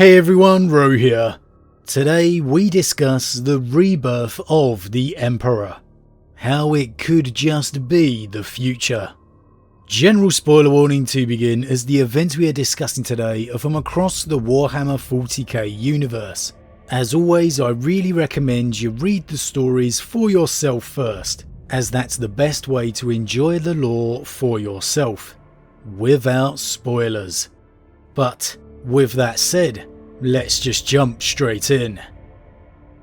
Hey everyone, Rho here. Today we discuss the rebirth of the Emperor. How it could just be the future. General spoiler warning to begin, as the events we are discussing today are from across the Warhammer 40k universe. As always, I really recommend you read the stories for yourself first, as that's the best way to enjoy the lore for yourself, without spoilers. But with that said, let's just jump straight in.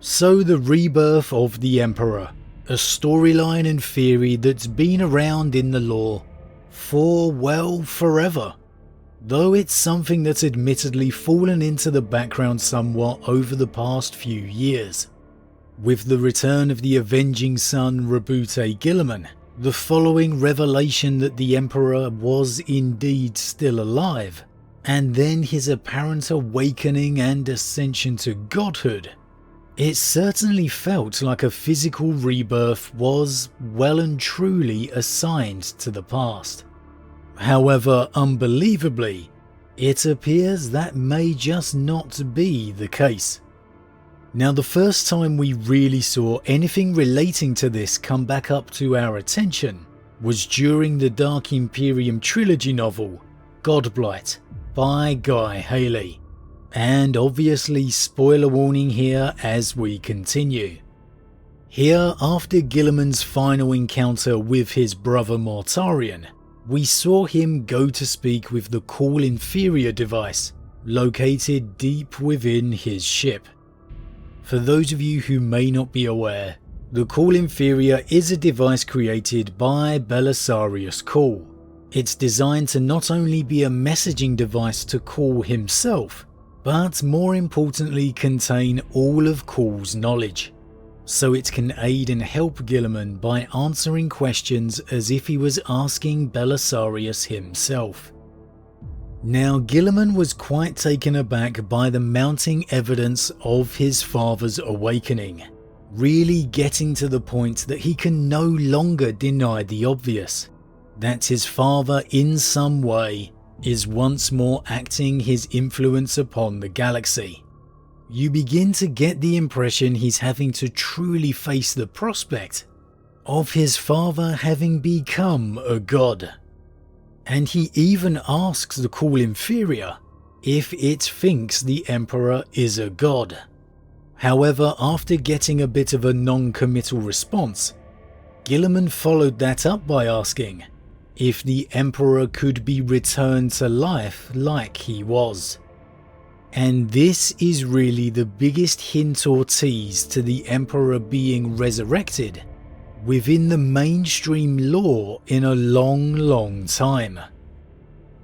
So the rebirth of the Emperor, a storyline and theory that's been around in the lore for, well, forever. Though it's something that's admittedly fallen into the background somewhat over the past few years. With the return of the avenging son Rebirth Guilliman, the following revelation that the Emperor was indeed still alive, and then his apparent awakening and ascension to godhood, it certainly felt like a physical rebirth was well and truly assigned to the past. However, unbelievably, it appears that may just not be the case. Now, the first time we really saw anything relating to this come back up to our attention was during the Dark Imperium trilogy novel, Godblight, by Guy Haley. And obviously spoiler warning here as we continue. Here, after Guilliman's final encounter with his brother Mortarion, we saw him go to speak with the Call Inferior device, located deep within his ship. For those of you who may not be aware, the Call Inferior is a device created by Belisarius Cawl. It's designed to not only be a messaging device to Cawl himself, but more importantly contain all of Cawl's knowledge, so it can aid and help Guilliman by answering questions as if he was asking Belisarius himself. Now, Guilliman was quite taken aback by the mounting evidence of his father's awakening, really getting to the point that he can no longer deny the obvious, that his father in some way is once more acting his influence upon the galaxy. You begin to get the impression he's having to truly face the prospect of his father having become a god. And he even asks the Call Inferior if it thinks the Emperor is a god. However, after getting a bit of a non-committal response, Guilliman followed that up by asking if the Emperor could be returned to life like he was. And this is really the biggest hint or tease to the Emperor being resurrected within the mainstream lore in a long time.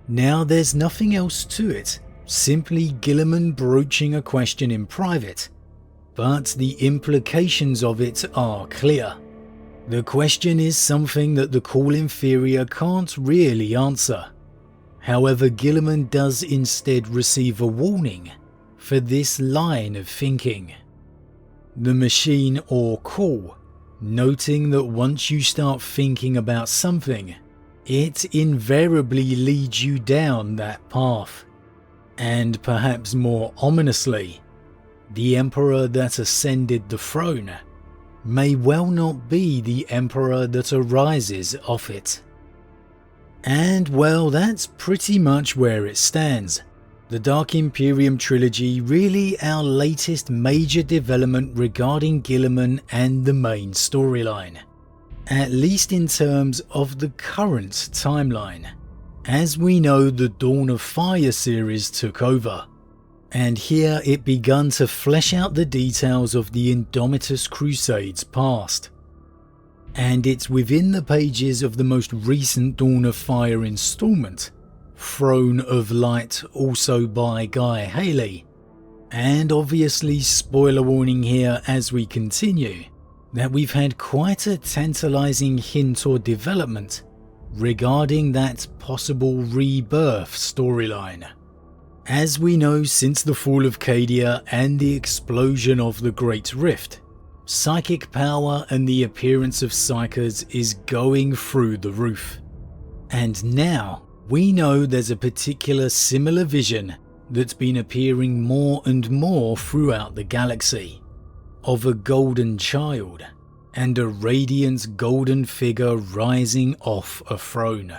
Now, there's nothing else to it, simply Guilliman broaching a question in private, but the implications of it are clear. The question is something that the Call Inferior can't really answer. However, Guilliman does instead receive a warning for this line of thinking. The machine or Cawl, noting that once you start thinking about something, it invariably leads you down that path. And perhaps more ominously, the Emperor that ascended the throne may well not be the Emperor that arises off it. And well, that's pretty much where it stands. The Dark Imperium trilogy, really our latest major development regarding Guilliman and the main storyline, at least in terms of the current timeline. As we know, the Dawn of Fire series took over, and here it begun to flesh out the details of the Indomitus Crusades past. And it's within the pages of the most recent Dawn of Fire installment, Throne of Light, also by Guy Haley, and obviously spoiler warning here as we continue, that we've had quite a tantalizing hint or development regarding that possible rebirth storyline. As we know, since the fall of Cadia and the explosion of the Great Rift, psychic power and the appearance of psykers is going through the roof. And now we know there's a particular similar vision that's been appearing more and more throughout the galaxy, of a golden child and a radiant golden figure rising off a throne.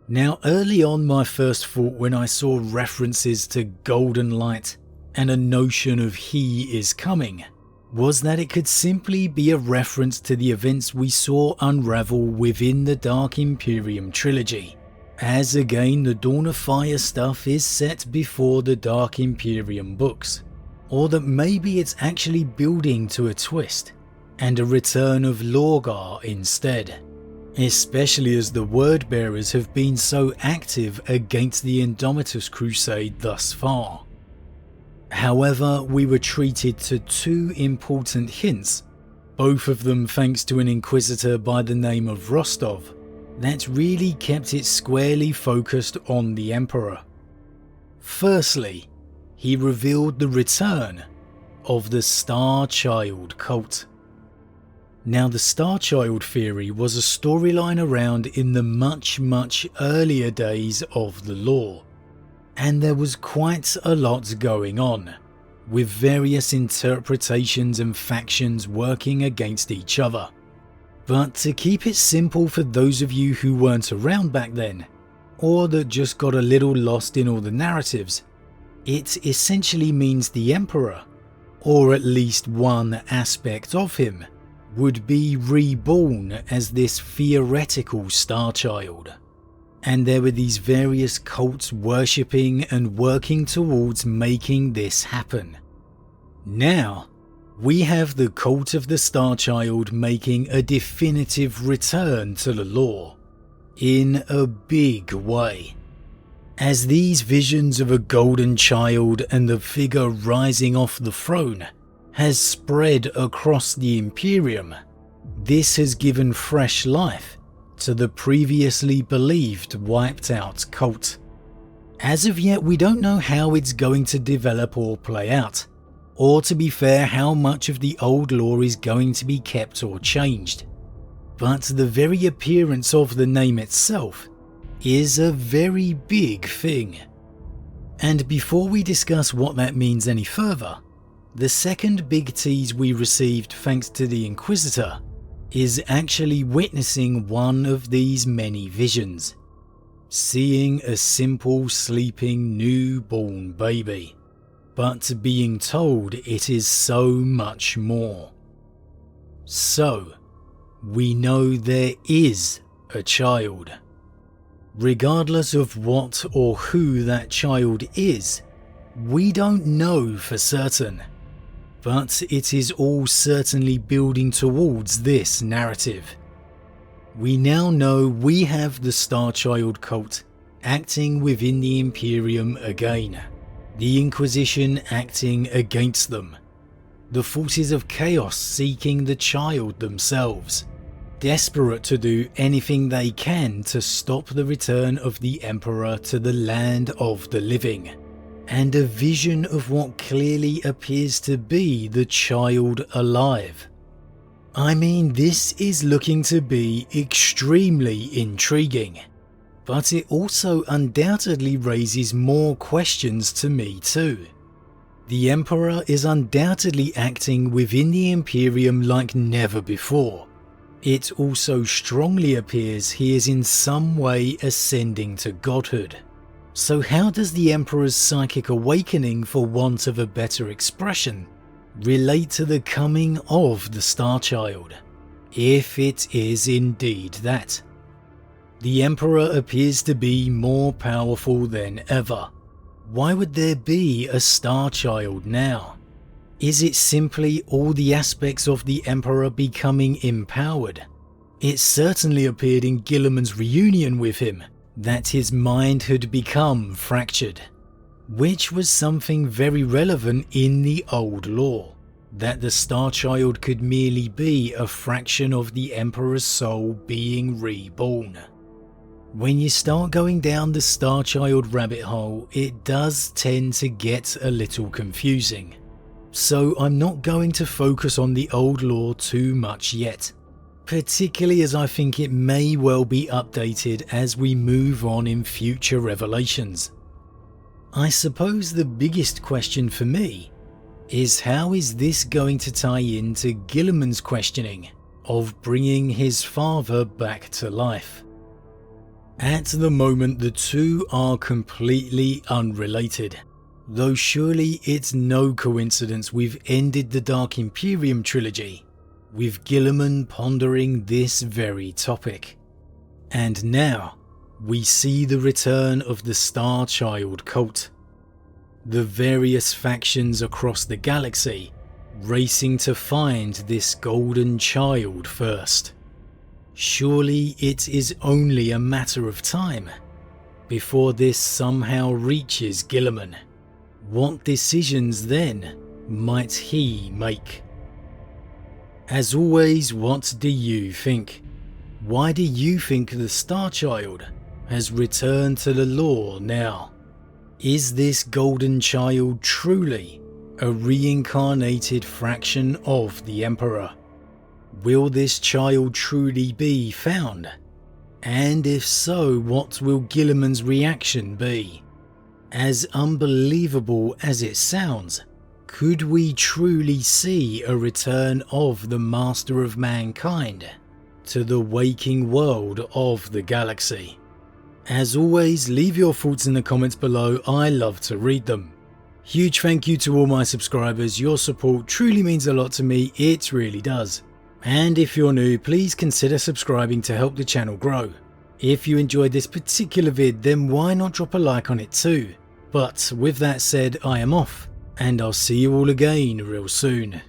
Now, early on, my first thought when I saw references to golden light and a notion of he is coming was that it could simply be a reference to the events we saw unravel within the Dark Imperium trilogy, as again the Dawn of Fire stuff is set before the Dark Imperium books, or that maybe it's actually building to a twist and a return of Lorgar instead, especially as the word bearers have been so active against the Indomitus Crusade thus far. However, we were treated to two important hints, both of them thanks to an Inquisitor by the name of Rostov, that really kept it squarely focused on the Emperor. Firstly, he revealed the return of the Star Child cult. Now, the Star Child theory was a storyline around in the much earlier days of the lore, and there was quite a lot going on, with various interpretations and factions working against each other. But to keep it simple for those of you who weren't around back then, or that just got a little lost in all the narratives, it essentially means the Emperor, or at least one aspect of him, would be reborn as this theoretical Star Child. And there were these various cults worshipping and working towards making this happen. Now, we have the cult of the Star Child making a definitive return to the lore, in a big way. As these visions of a golden child and the figure rising off the throne has spread across the Imperium, this has given fresh life to the previously believed wiped out cult. As of yet, we don't know how it's going to develop or play out, or to be fair, how much of the old lore is going to be kept or changed. But the very appearance of the name itself is a very big thing. And before we discuss what that means any further, the second big tease we received thanks to the Inquisitor is actually witnessing one of these many visions, seeing a simple sleeping newborn baby, but being told it is so much more. So, we know there is a child. Regardless of what or who that child is, we don't know for certain, but it is all certainly building towards this narrative. We now know we have the Star Child cult acting within the Imperium again, the Inquisition acting against them, the forces of chaos seeking the child themselves, desperate to do anything they can to stop the return of the Emperor to the land of the living, and a vision of what clearly appears to be the child alive. I mean, this is looking to be extremely intriguing, but it also undoubtedly raises more questions to me too. The Emperor is undoubtedly acting within the Imperium like never before. It also strongly appears he is in some way ascending to godhood. So how does the Emperor's psychic awakening, for want of a better expression, relate to the coming of the Star Child, if it is indeed that? The Emperor appears to be more powerful than ever. Why would there be a Star Child now? Is it simply all the aspects of the Emperor becoming empowered? It certainly appeared in Guilliman's reunion with him that his mind had become fractured, which was something very relevant in the old lore, that the Star Child could merely be a fraction of the Emperor's soul being reborn. When you start going down the Star Child rabbit hole, it does tend to get a little confusing. So I'm not going to focus on the old lore too much yet, particularly as I think it may well be updated as we move on in future revelations. I suppose the biggest question for me is how is this going to tie into Guilliman's questioning of bringing his father back to life? At the moment the two are completely unrelated, though surely it's no coincidence we've ended the Dark Imperium trilogy with Guilliman pondering this very topic. And now we see the return of the Star Child cult. The various factions across the galaxy racing to find this golden child first. Surely it is only a matter of time before this somehow reaches Guilliman. What decisions then might he make? As always, what do you think? Why do you think the Star Child has returned to the lore now? Is this golden child truly a reincarnated fraction of the Emperor? Will this child truly be found? And if so, what will Guilliman's reaction be? As unbelievable as it sounds, could we truly see a return of the Master of Mankind to the waking world of the galaxy? As always, leave your thoughts in the comments below, I love to read them. Huge thank you to all my subscribers, your support truly means a lot to me, it really does. And if you're new, please consider subscribing to help the channel grow. If you enjoyed this particular vid, then why not drop a like on it too? But with that said, I am off, and I'll see you all again real soon.